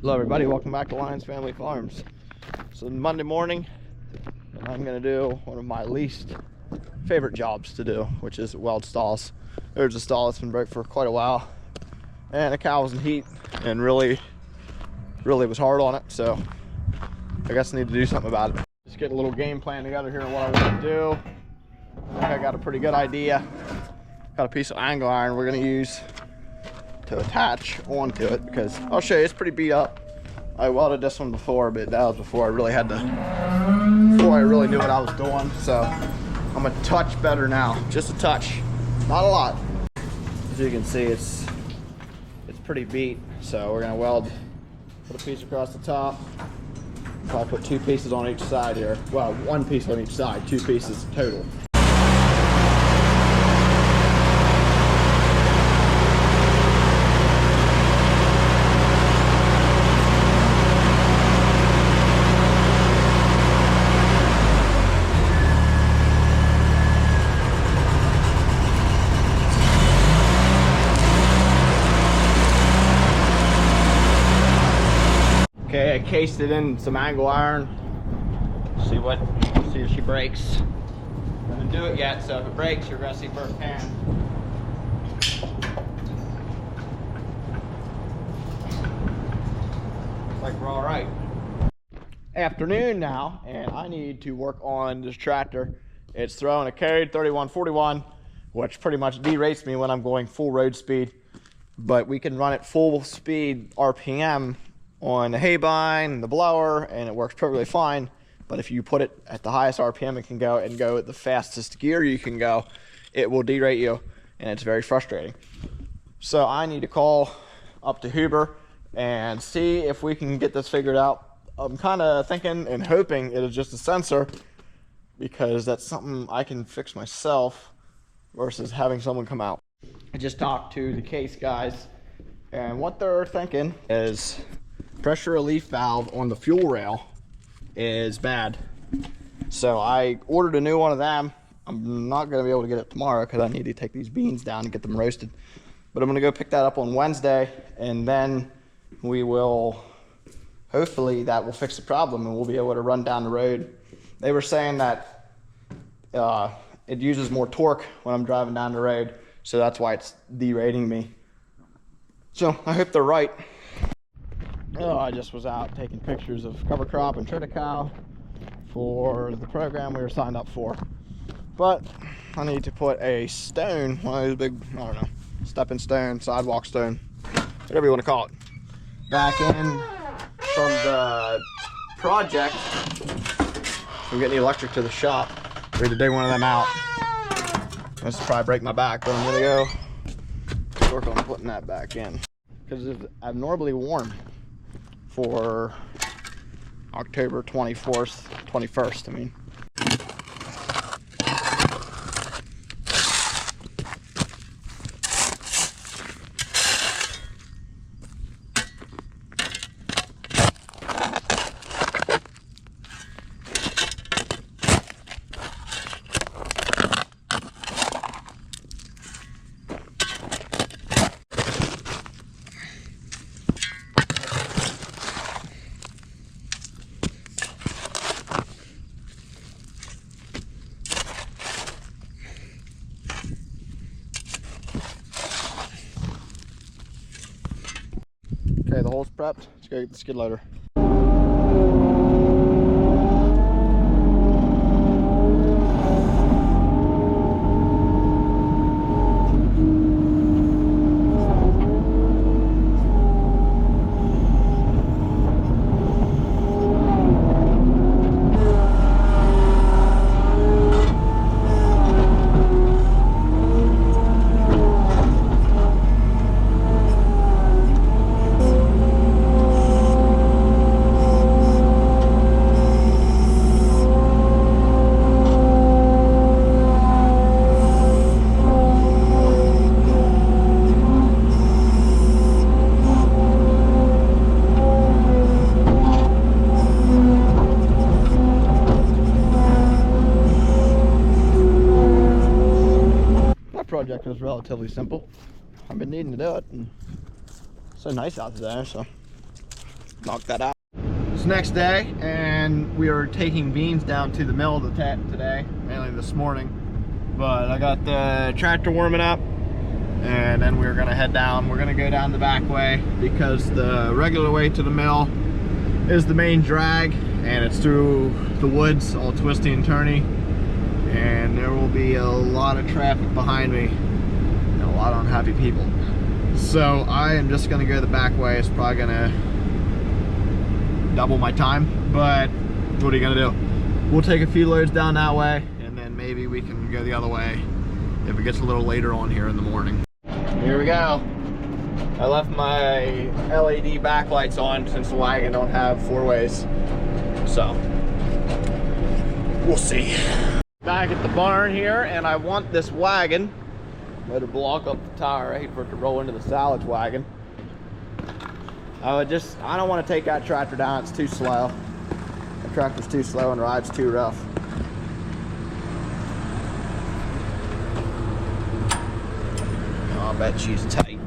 Hello everybody, welcome back to Lyons Family Farms. So Monday morning, and I'm going to do one of my least favorite jobs to do, which is weld stalls. There's a stall that's been broke for quite a while, and the cow was in heat and really was hard on it, so I guess I need to do something about it. Just get a little game plan together here on what I want to do. I think I got a pretty good idea. Got a piece of angle iron we're going to use to attach onto it, because I'll show you, it's pretty beat up. I welded this one before, but that was before I really knew what I was doing. So I'm a touch better now, just a touch, not a lot. As you can see, it's pretty beat. So we're gonna put a piece across the top. Probably put two pieces on each side here. Well, one piece on each side, two pieces total. Okay, I cased it in some angle iron. See if she breaks. I didn't do it yet, so if it breaks, you're gonna see burnt pan. Looks like we're all right. Afternoon now, and I need to work on this tractor. It's throwing a carried 3141, which pretty much derates me when I'm going full road speed. But we can run it full speed RPM on the hay bind and the blower, and it works perfectly fine. But if you put it at the highest RPM it can go and go at the fastest gear you can go, it will derate you, and it's very frustrating. So I need to call up to Huber and see if we can get this figured out. I'm kind of thinking and hoping it is just a sensor, because that's something I can fix myself versus having someone come out. I just talked to the Case guys, and what they're thinking is pressure relief valve on the fuel rail is bad. So I ordered a new one of them. I'm not going to be able to get it tomorrow because I need to take these beans down and get them roasted. But I'm going to go pick that up on Wednesday, and then we will, hopefully that will fix the problem and we'll be able to run down the road. They were saying that it uses more torque when I'm driving down the road, so that's why it's derating me. So I hope they're right. Oh, I just was out taking pictures of cover crop and triticale for the program we were signed up for. But I need to put a stone, one of those big, I don't know, stepping stone, sidewalk stone, whatever you want to call it, back in from the project. I'm getting the electric to the shop. Ready to dig one of them out. This will probably break my back, but I'm gonna go work on putting that back in, because it's abnormally warm for October 24th, 21st, I mean. Okay, the hole's prepped. Let's go get the skid loader. Project was relatively simple. I've been needing to do it, and it's so nice out today, so knock that out. It's next day, and we are taking beans down to the mill today, mainly this morning. But I got the tractor warming up, and then we're gonna head down. We're gonna go down the back way because the regular way to the mill is the main drag, and it's through the woods, all twisty and turny, and there will be a lot of traffic behind me and a lot of unhappy people. So I am just gonna go the back way. It's probably gonna double my time, but what are you gonna do? We'll take a few loads down that way, and then maybe we can go the other way if it gets a little later on here in the morning. Here we go. I left my LED backlights on since the wagon don't have four-ways, so we'll see. Back at the barn here, and I want this wagon. Better block up the tire. I hate for it to roll into the silage wagon. I don't want to take that tractor down. It's too slow. The tractor's too slow and the ride's too rough. Oh, I bet she's tight.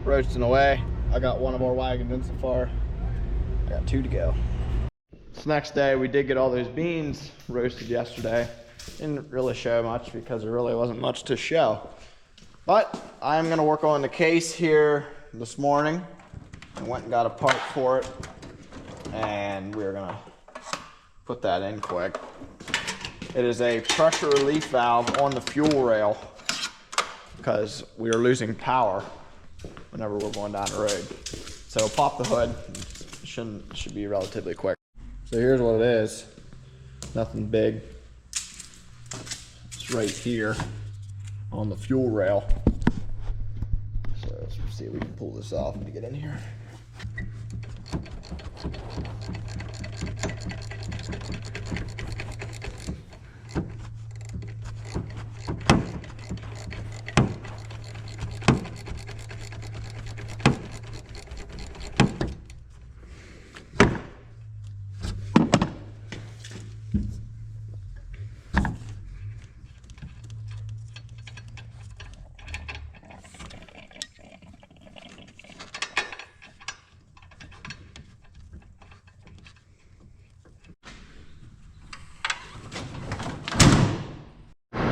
Roasting away. I got one more wagon in so far. I got two to go. This next day, we did get all those beans roasted yesterday. Didn't really show much because there really wasn't much to show. But I'm gonna work on the case here this morning. I went and got a part for it, and we're gonna put that in quick. It is a pressure relief valve on the fuel rail because we are losing power whenever we're going down the road. So pop the hood. Should be relatively quick. So here's what it is. Nothing big. It's right here on the fuel rail. So let's see if we can pull this off to get in here.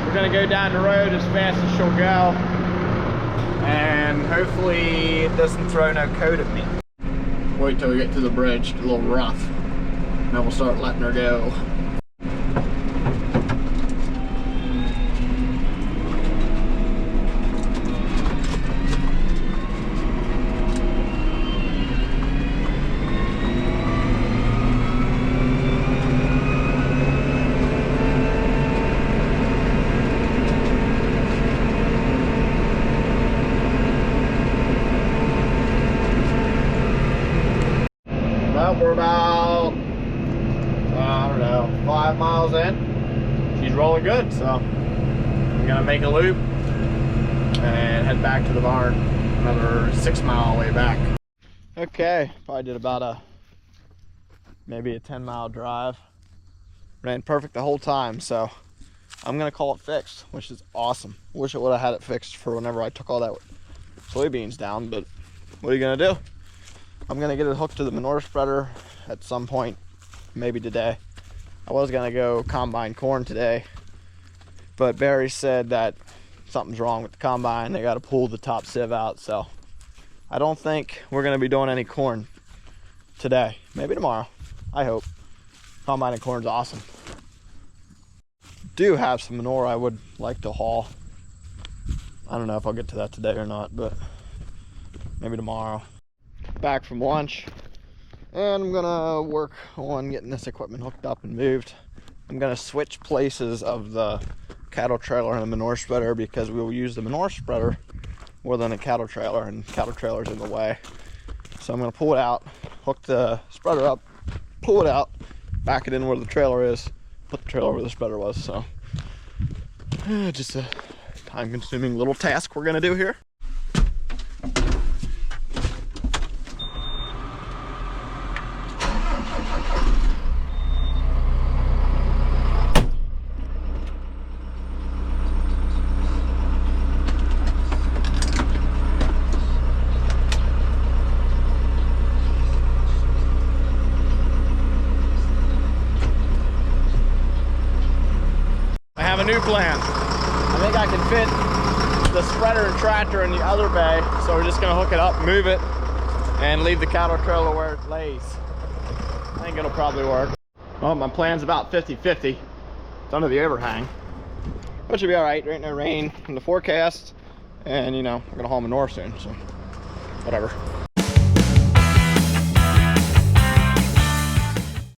We're gonna go down the road as fast as she'll go, and hopefully it doesn't throw no coat at me. Wait till we get to the bridge, it's a little rough, and then we'll start letting her go. We're about, I don't know, 5 miles in. She's rolling good, so I'm gonna make a loop and head back to the barn. Another 6 mile way back. Okay, probably did about maybe a 10-mile drive. Ran perfect the whole time, so I'm gonna call it fixed, which is awesome. Wish I would have had it fixed for whenever I took all that soybeans down, but what are you gonna do? I'm gonna get it hooked to the manure spreader at some point, maybe today. I was gonna go combine corn today, but Barry said that something's wrong with the combine. They gotta pull the top sieve out, so I don't think we're gonna be doing any corn today. Maybe tomorrow, I hope. Combining corn's awesome. Do have some manure I would like to haul. I don't know if I'll get to that today or not, but maybe tomorrow. Back from lunch, and I'm gonna work on getting this equipment hooked up and moved. I'm gonna switch places of the cattle trailer and the manure spreader because we will use the manure spreader more than a cattle trailer, and cattle trailer's in the way. So I'm gonna pull it out, hook the spreader up, pull it out, back it in where the trailer is, put the trailer where the spreader was. So just a time-consuming little task we're gonna do here. plan. I think I can fit the spreader and tractor in the other bay, so we're just gonna hook it up, move it, and leave the cattle trailer where it lays. I think it'll probably work. Well, my plan's about 50-50. It's under the overhang, but should be all right. There ain't no rain in the forecast, and you know, we're gonna haul manure soon, so whatever.